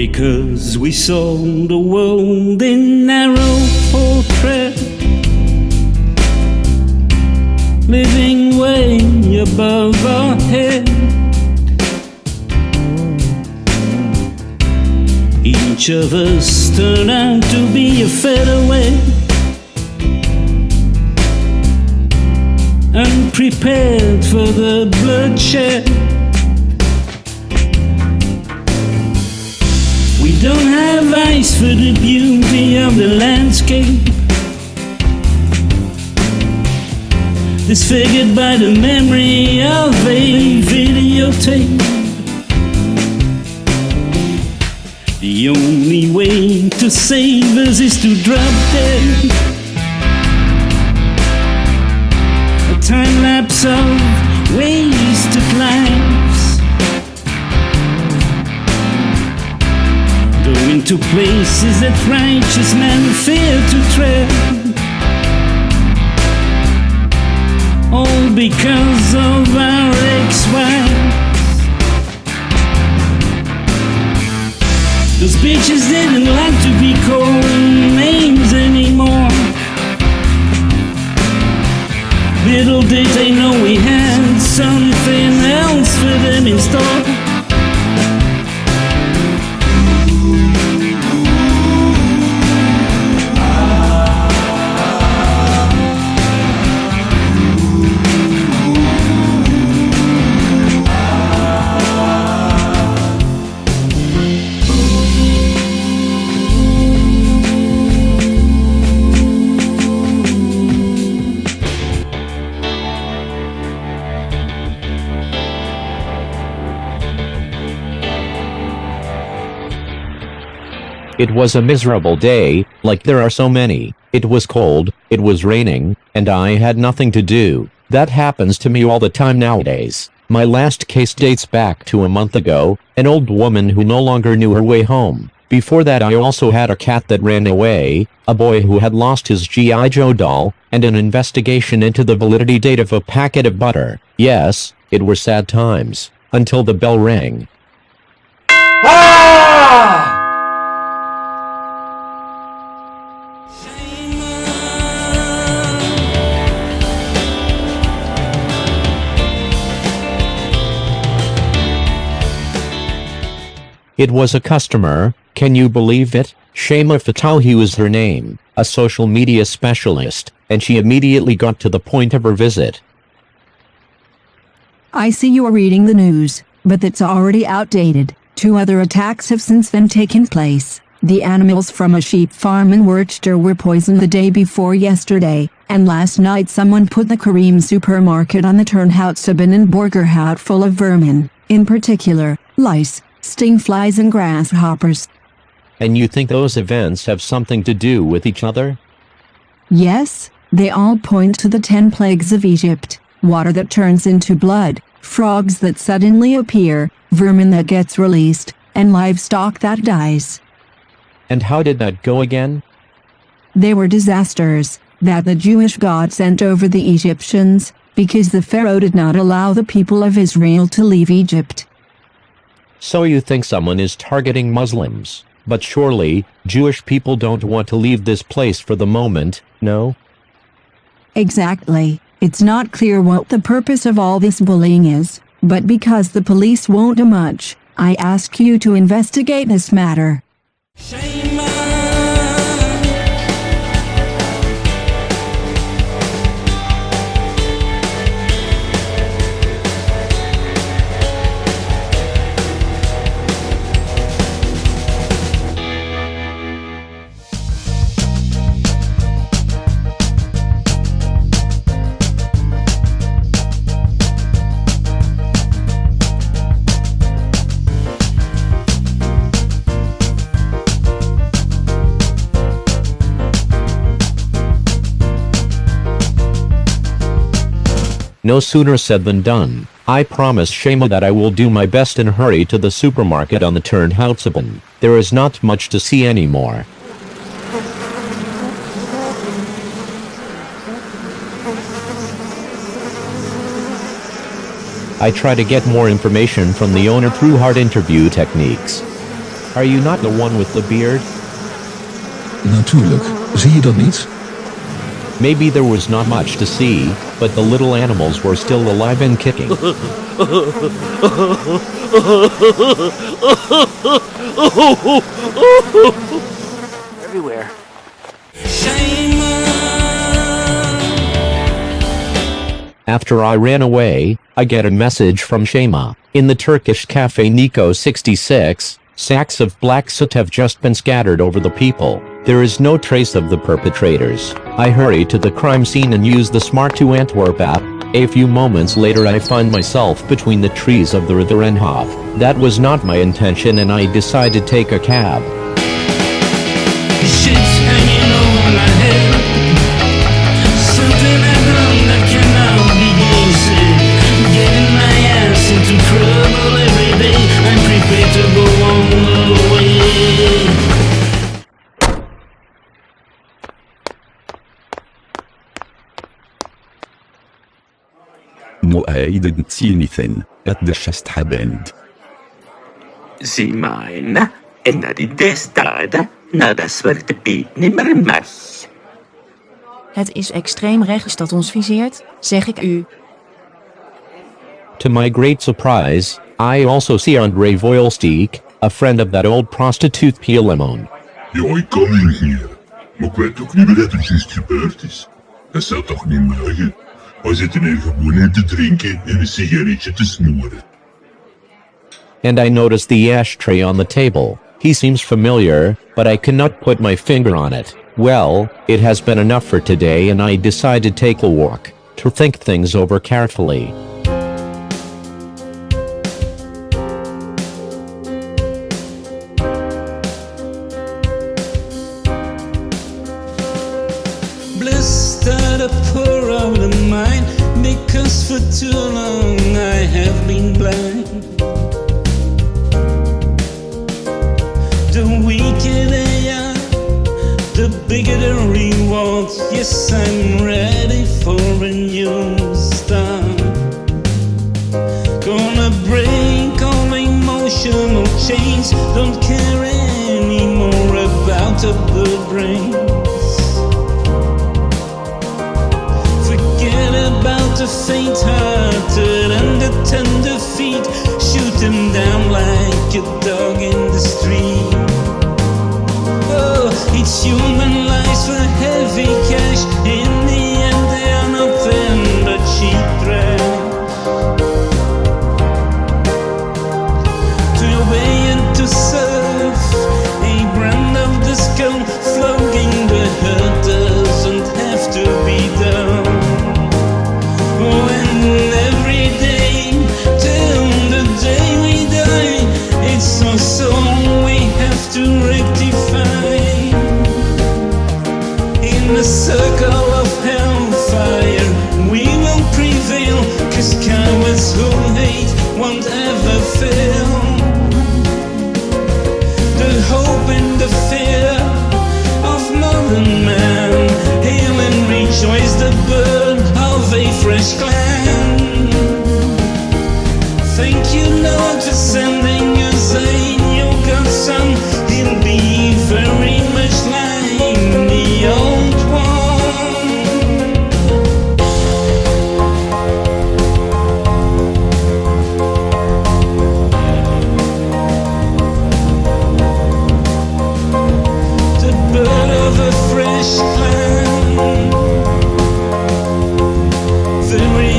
Because we saw the world in narrow portrait, living way above our head. Each of us turned out to be a featherweight, unprepared for the bloodshed. We don't have eyes for the beauty of the landscape, disfigured by the memory of a videotape. The only way to save us is to drop dead. A time lapse of wasted lives, going to places that righteous men fear to tread, all because of our ex-wives. Those bitches didn't like to be called names anymore. Little did they know we had something else for them in store. It was a miserable day, like there are so many. It was cold, it was raining, and I had nothing to do. That happens to me all the time nowadays. My last case dates back to a month ago, an old woman who no longer knew her way home. Before that I also had a cat that ran away, a boy who had lost his G.I. Joe doll, and an investigation into the validity date of a packet of butter. Yes, it were sad times, until the bell rang. Ah! It was a customer, can you believe it? Shema Fatahi was her name, a social media specialist, and she immediately got to the point of her visit. I see you are reading the news, but that's already outdated. 2 other attacks have since then taken place. The animals from a sheep farm in Worcester were poisoned the day before yesterday, and last night someone put the Kareem supermarket on the Turnhoutsuben in Borgerhout full of vermin, in particular, lice, stingflies and grasshoppers. And you think those events have something to do with each other? Yes, they all point to the 10 plagues of Egypt: water that turns into blood, frogs that suddenly appear, vermin that gets released, and livestock that dies. And how did that go again? They were disasters that the Jewish God sent over the Egyptians, because the Pharaoh did not allow the people of Israel to leave Egypt. So you think someone is targeting Muslims, but surely, Jewish people don't want to leave this place for the moment, no? Exactly. It's not clear what the purpose of all this bullying is, but because the police won't do much, I ask you to investigate this matter. No sooner said than done. I promise Shema that I will do my best and hurry to the supermarket on the Turnhoutsuben. There is not much to see anymore. I try to get more information from the owner through hard interview techniques. Are you not the one with the beard? Natuurlijk, zie je dat niet? Maybe there was not much to see, but the little animals were still alive and kicking. Everywhere. After I ran away, I get a message from Shema. In the Turkish cafe Nico 66, sacks of black soot have just been scattered over the people. There is no trace of the perpetrators. I hurry to the crime scene and use the Smart to Antwerp app. A few moments later I find myself between the trees of the Ridderenhof. That was not my intention and I decide to take a cab. Shit's hanging over my head. Something I've done that cannot be gainsaid. Getting my ass into trouble every day. I'm prepared to go all the way. No, I didn't see anything. That just happened. Zie mine. En dat is destijds naar de Zwarte Piet niet meer mag. Het is extreem rechts dat ons viseert, zeg ik u. To my great surprise, I also see Andrei Voilstik, a friend of that old prostitute Pielemon. Ja, ik kan niet meer. Maar ik weet ook niet wat er juist gebeurd is. Dat zou toch niet mogen? We zitten hier gewoon in te drinken en een sigaretje te snoeren. And I notice the ashtray on the table. He seems familiar, but I cannot put my finger on it. Well, it has been enough for today and I decide to take a walk, to think things over carefully. Blessed are the poor of the mind, because for too long I have been blind. The weaker they are, the bigger the rewards. Yes, I'm ready for a new start. Gonna break all emotional chains. Don't care anymore about the good brains. Forget about the faint-hearted and the tender feet. Shoot them down like a dog in the street. Oh, it's human lives for heavy cash. In the end they are nothing but cheap trash. To obey and to serve, a brand of the skull. Flogging the hurt doesn't have to be done. When every day till the day we die, it's also we have to rectify. In the circle of hellfire we will prevail, 'cause cowards who hate won't ever fail. The hope and the fear of modern man, hail and rejoice the birth of a fresh clan. Thank you, Lord, for sending your Zayn, your godson. He'll be very much like the old one. The bird of a fresh clan. Very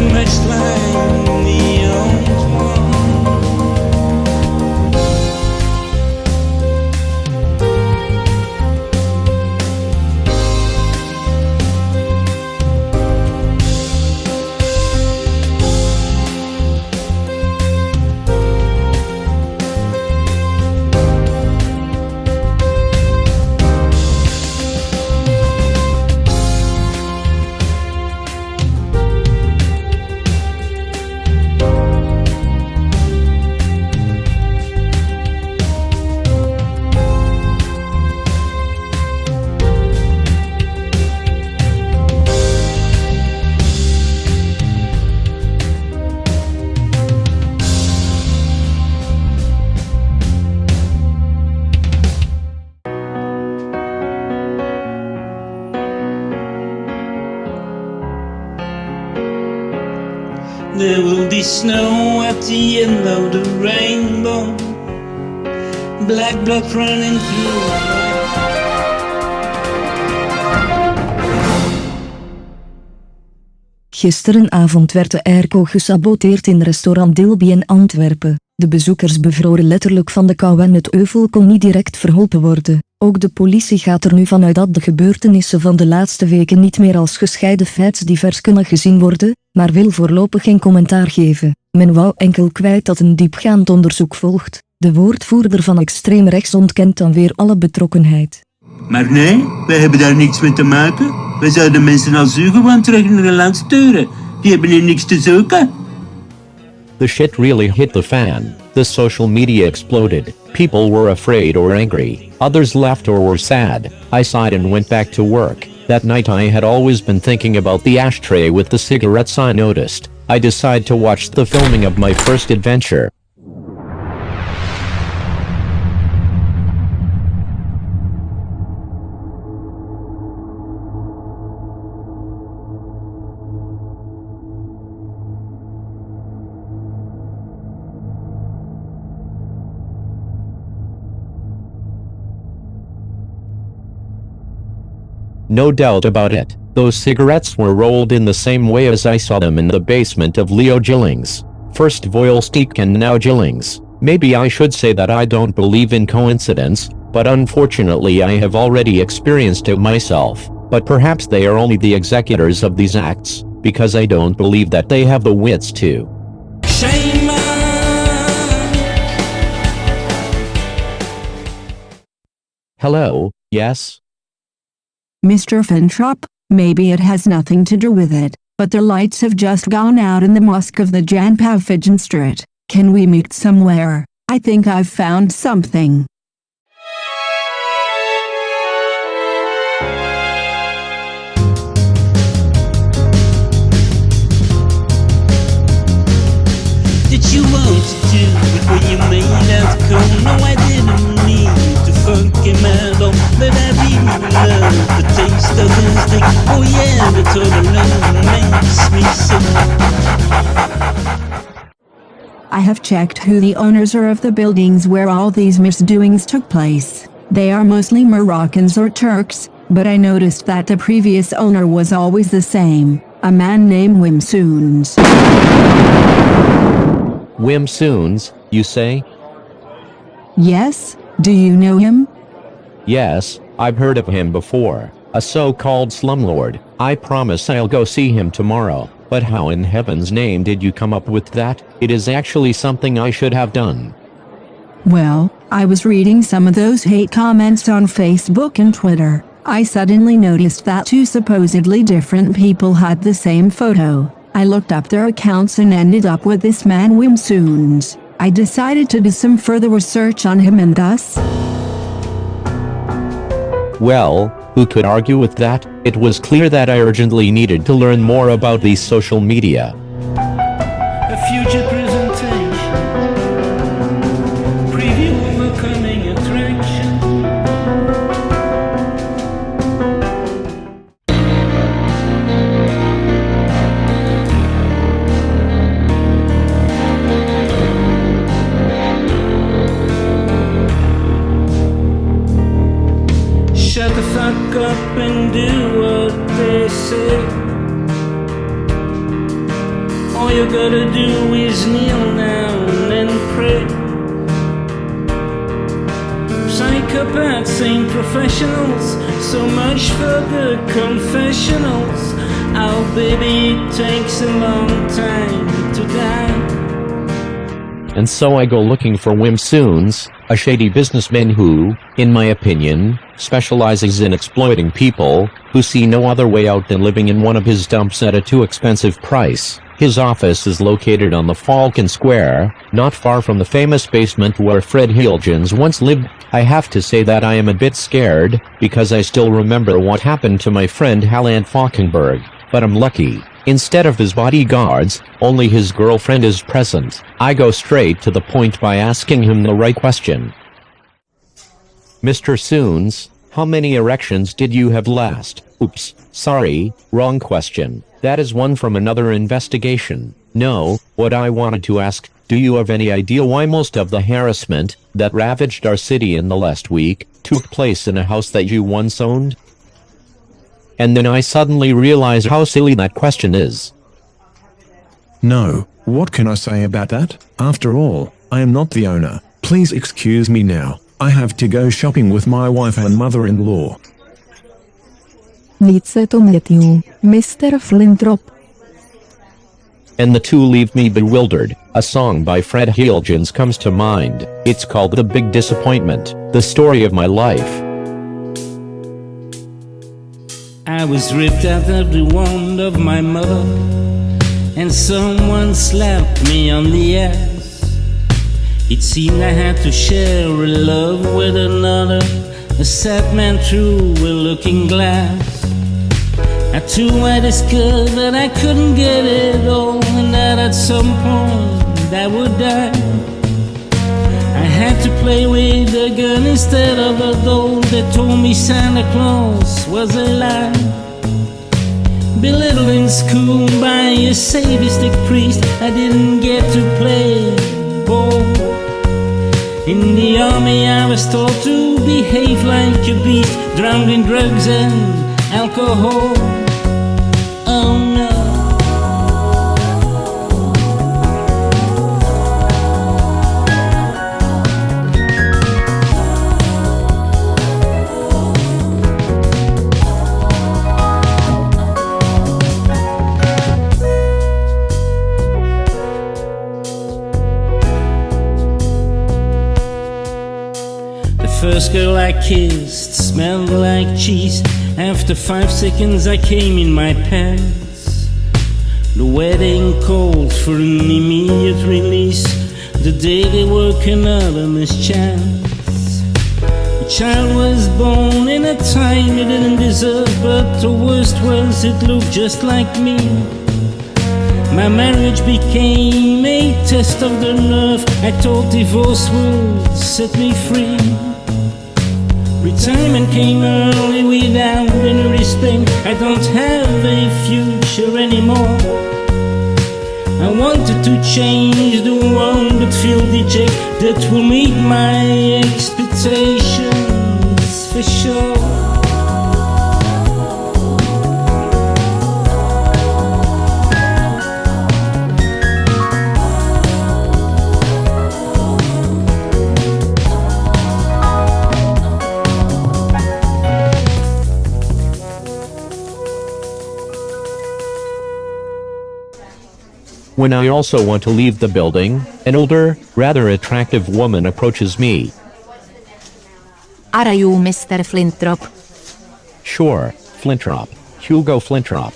There will be snow at the end of the rainbow. Black blood running through. Gisterenavond werd de airco gesaboteerd in restaurant Dilby in Antwerpen. De bezoekers bevroren letterlijk van de kou en het euvel kon niet direct verholpen worden. Ook de politie gaat er nu vanuit dat de gebeurtenissen van de laatste weken niet meer als gescheiden feits divers kunnen gezien worden, maar wil voorlopig geen commentaar geven. Men wou enkel kwijt dat een diepgaand onderzoek volgt. De woordvoerder van extreem rechts ontkent dan weer alle betrokkenheid. Maar nee, wij hebben daar niks mee te maken. Wij zouden mensen als u gewoon terug in de land sturen. Die hebben hier niks te zoeken. The shit really hit the fan. The social media exploded. People were afraid or angry. Others laughed or were sad. I sighed and went back to work. That night I had always been thinking about the ashtray with the cigarettes I noticed. I decided to watch the filming of my first adventure. No doubt about it, those cigarettes were rolled in the same way as I saw them in the basement of Leo Gillings. First Voilsteek and now Gillings. Maybe I should say that I don't believe in coincidence, but unfortunately I have already experienced it myself. But perhaps they are only the executors of these acts, because I don't believe that they have the wits to. Shame on. Hello, yes? Mr. Flintrop, maybe it has nothing to do with it, but the lights have just gone out in the mosque of the Jan Pavfigen Street. Can we meet somewhere? I think I've found something. Did you want to do it when you made out cold? No, I didn't mean to fucking meddle, but I really love the taste of his dick. Oh yeah, the total alone makes me sick. I have checked who the owners are of the buildings where all these misdoings took place. They are mostly Moroccans or Turks, but I noticed that the previous owner was always the same, a man named Wim Soons. Wim Soons, you say? Yes, do you know him? Yes, I've heard of him before. A so-called slumlord. I promise I'll go see him tomorrow. But how in heaven's name did you come up with that? It is actually something I should have done. Well, I was reading some of those hate comments on Facebook and Twitter. I suddenly noticed that two supposedly different people had the same photo. I looked up their accounts and ended up with this man Wim Soons. I decided to do some further research on him and thus... Well, who could argue with that? It was clear that I urgently needed to learn more about these social media. A future presentation, preview of a coming attraction. Shut the fuck up and do what they say. All you gotta do is kneel down and pray. Psychopaths ain't professionals, so much for the confessionals. Oh baby, it takes a long time to die. And so I go looking for Wim Soons, a shady businessman who, in my opinion, specializes in exploiting people who see no other way out than living in one of his dumps at a too expensive price. His office is located on the Falcon Square, not far from the famous basement where Fred Hilgens once lived. I have to say that I am a bit scared, because I still remember what happened to my friend Halland Falkenberg, but I'm lucky. Instead of his bodyguards, only his girlfriend is present. I go straight to the point by asking him the right question. Mr. Soons, how many erections did you have last? Oops, sorry, wrong question. That is one from another investigation. No, what I wanted to ask, do you have any idea why most of the harassment that ravaged our city in the last week took place in a house that you once owned? And then I suddenly realized how silly that question is. No, what can I say about that? After all, I am not the owner. Please excuse me now. I have to go shopping with my wife and mother-in-law. Niet se to Matthew, Mr. Flintrop. And the two leave me bewildered. A song by Fred Hilgens comes to mind. It's called The Big Disappointment, the story of my life. I was ripped out of the wand of my mother, and someone slapped me on the ass. It seemed I had to share a love with another, a sad man through a looking glass. I too I discovered that I couldn't get it all, and that at some point I would die. I had to play with a gun instead of a doll. They told me Santa Claus was a lie. Belittled in school by a sadistic priest, I didn't get to play ball. In the army I was taught to behave like a beast, drowned in drugs and alcohol. Oh no. The first girl I kissed smelled like cheese. After 5 seconds I came in my pants. The wedding called for an immediate release. The day they work another mischance. A child was born in a time it didn't deserve, but the worst was it looked just like me. My marriage became a test of the nerve. I thought divorce would set me free. Retirement came early without any respect. I don't have a future anymore. I wanted to change the world, but feel dejected that will meet my expectations for sure. When I also want to leave the building, an older, rather attractive woman approaches me. Are you Mr. Flintrop? Sure, Flintrop. Hugo Flintrop.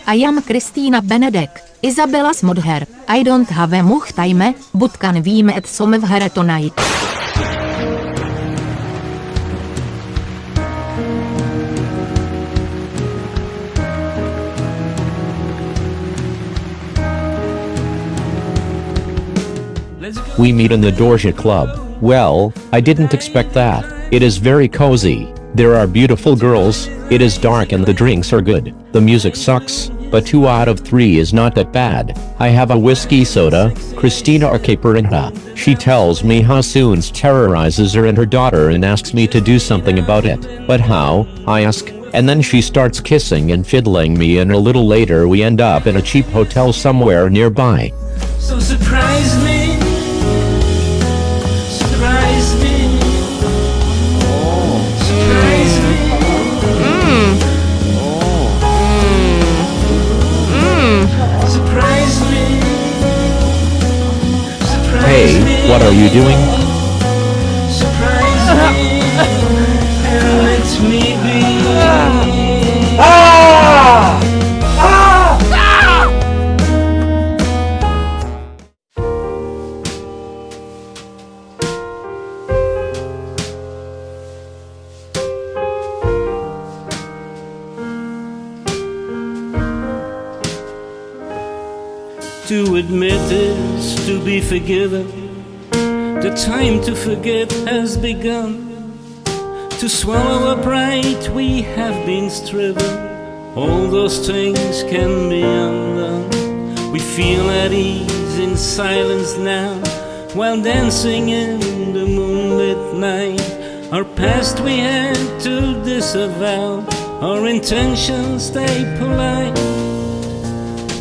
I am Christina Benedek, Isabella Smodher. I don't have a much time, but can we meet somewhere tonight? We meet in the Dorje Club. Well, I didn't expect that. It is very cozy. There are beautiful girls, it is dark and the drinks are good. The music sucks, but 2 out of 3 is not that bad. I have a whiskey soda, Christina Arcaparinha. She tells me how Soons terrorizes her and her daughter and asks me to do something about it. But how? I ask, and then she starts kissing and fiddling me, and a little later we end up in a cheap hotel somewhere nearby. So surprise me. Surprise me. Surprise me. Surprise me. Surprise Hey, me. what are you doing? Surprise me. And let me be. To admit is to be forgiven. The time to forget has begun. To swallow our pride we have been striven. All those things can be undone. We feel at ease in silence now, while dancing in the moonlit night. Our past we had to disavow, our intentions stay polite.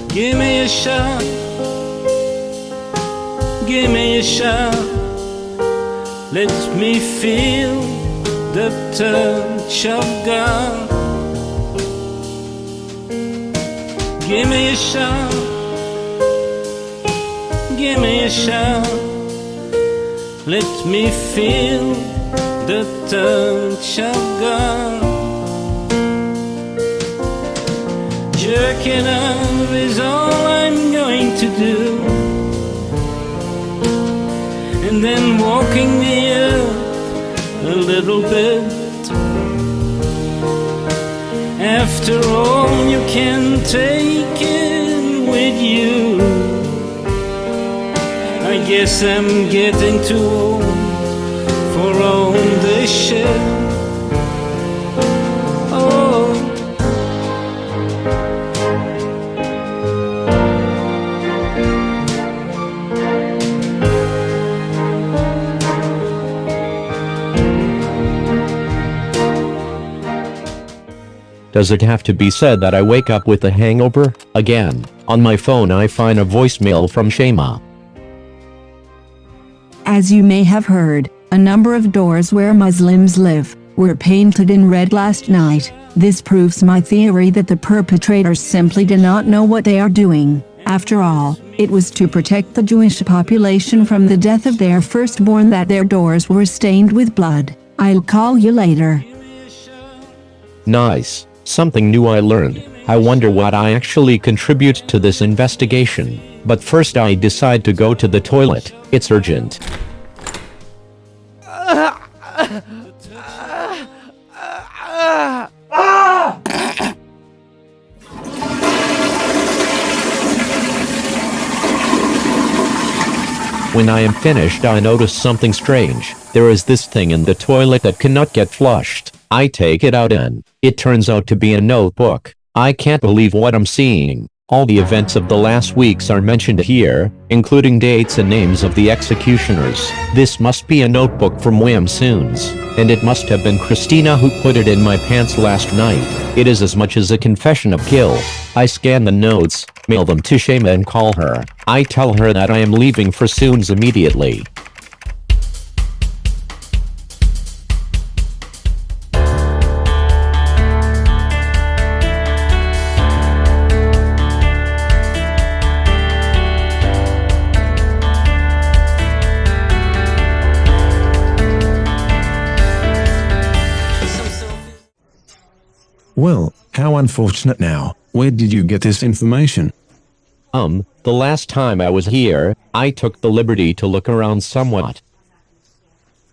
Give me a shot, give me a shot. Let me feel the touch of God. Give me a shot, give me a shot. Let me feel the touch of God. Jerking up is all I'm going to do, and then walking the earth a little bit. After all, you can take it with you. I guess I'm getting too old for all this shit. Oh, Does it have to be said that I wake up with a hangover? Again, on my phone I find a voicemail from Shema. As you may have heard, a number of doors where Muslims live were painted in red last night. This proves my theory that the perpetrators simply do not know what they are doing. After all, it was to protect the Jewish population from the death of their firstborn that their doors were stained with blood. I'll call you later. Nice. Something new I learned. I wonder what I actually contribute to this investigation. But first I decide to go to the toilet. It's urgent. When I am finished, I notice something strange. There is this thing in the toilet that cannot get flushed. I take it out and it turns out to be a notebook. I can't believe what I'm seeing. All the events of the last weeks are mentioned here, including dates and names of the executioners. This must be a notebook from Wim Soons, and it must have been Christina who put it in my pants last night. It is as much as a confession of guilt. I scan the notes, mail them to Shema and call her. I tell her that I am leaving for Soons immediately. Well, how unfortunate now. Where did you get this information? The last time I was here, I took the liberty to look around somewhat.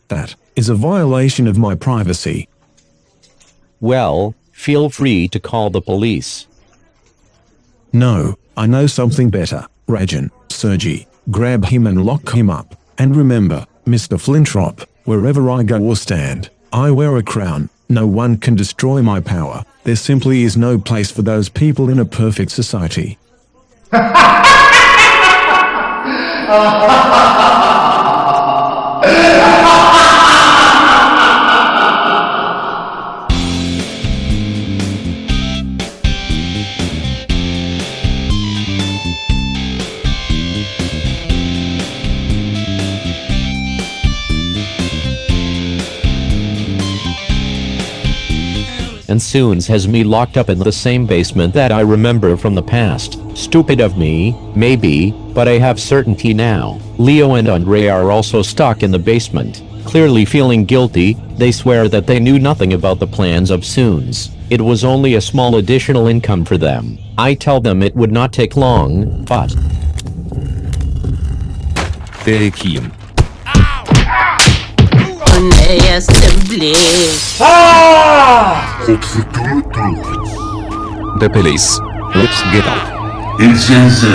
That is a violation of my privacy. Well, feel free to call the police. No, I know something better. Rajan, Sergi, grab him and lock him up. And remember, Mr. Flintrop, wherever I go or stand, I wear a crown. No one can destroy my power. There simply is no place for those people in a perfect society. And Soons has me locked up in the same basement that I remember from the past. Stupid of me, maybe, but I have certainty now. Leo and Andre are also stuck in the basement. Clearly feeling guilty, they swear that they knew nothing about the plans of Soons. It was only a small additional income for them. I tell them it would not take long, but... Take him. Nee, alsjeblieft. The police. Let's get out. Incense.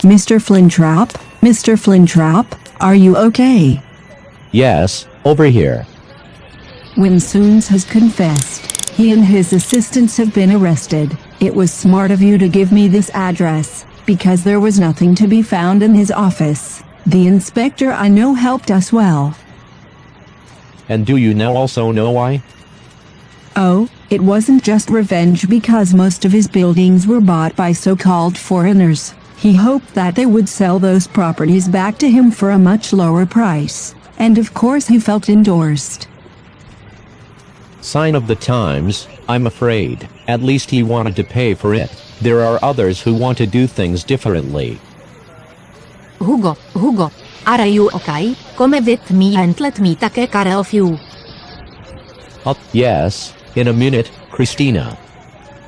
Mr. Flintrop? Mr. Flintrop, are you okay? Yes, over here. When Soons has confessed, he and his assistants have been arrested. It was smart of you to give me this address, because there was nothing to be found in his office. The inspector I know helped us well. And do you now also know why? Oh, it wasn't just revenge because most of his buildings were bought by so-called foreigners. He hoped that they would sell those properties back to him for a much lower price. And of course he felt endorsed. Sign of the times, I'm afraid. At least he wanted to pay for it. There are others who want to do things differently. Hugo, are you okay? Come with me and let me take care of you. Yes, in a minute, Christina.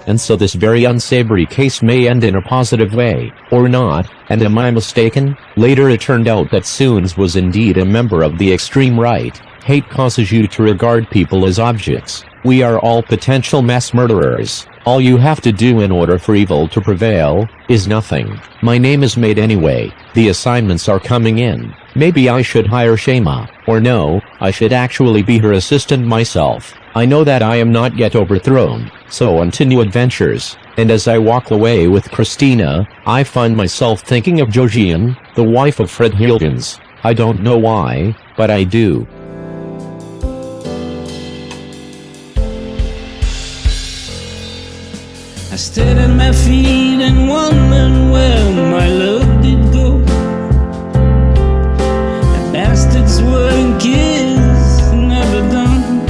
And so this very unsavory case may end in a positive way, or not, and am I mistaken? Later it turned out that Soons was indeed a member of the extreme right. Hate causes you to regard people as objects. We are all potential mass murderers. All you have to do in order for evil to prevail, is nothing. My name is made anyway. The assignments are coming in. Maybe I should hire Shema, or no, I should actually be her assistant myself. I know that I am not yet overthrown, so on to new adventures. And as I walk away with Christina, I find myself thinking of Georgian, the wife of Fred Hilgens. I don't know why, but I do. I stood at my feet and wondered where my love did go. The bastards were kids, never done.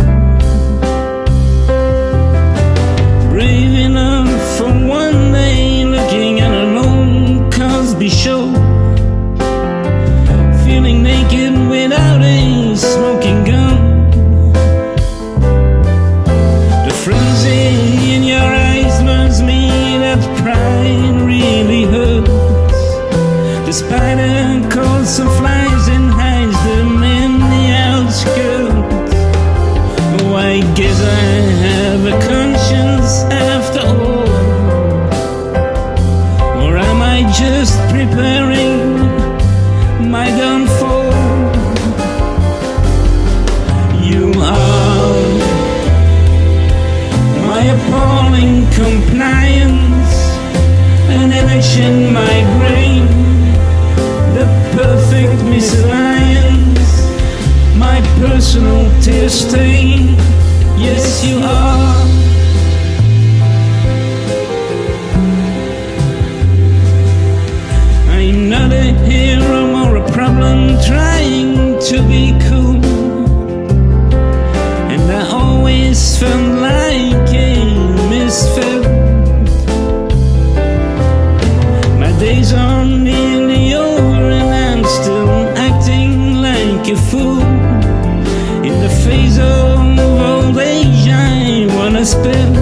Brave enough for one day, looking at an old Cosby show, feeling naked without a smoking gun. The frenzy in your eyes learns me that pride really hurts. The spider crawls some flies and hides them in the outskirts. Oh, I guess I have a conscience after all. Or am I just preparing my downfall? You are my appalling compliance, an image in my brain, the perfect misalliance, my personal tear stain. Yes, you are. I'm not a hero or a problem trying to be cool, and I always felt like a misfit. My days are nearly over and I'm still acting like a fool. In the face of old age I wanna spend.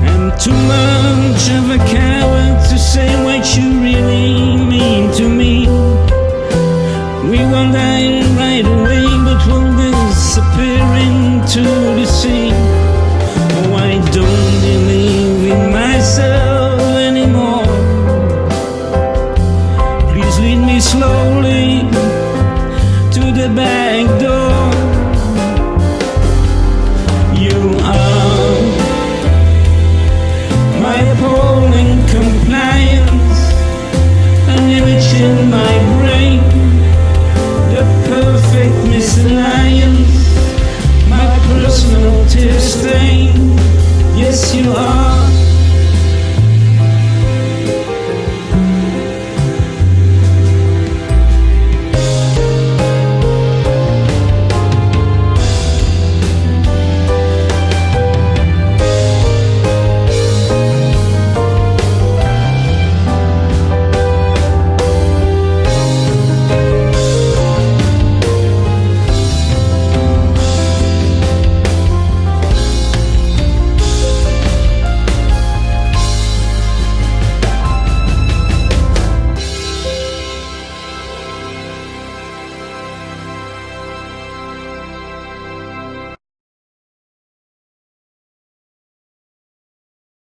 I'm too much of a coward to say what you really mean to me. We won't die right away, but we'll disappear into the sea. Oh, I don't believe in myself anymore. Please lead me slowly to the back door. You are my appalling compliance, an image in my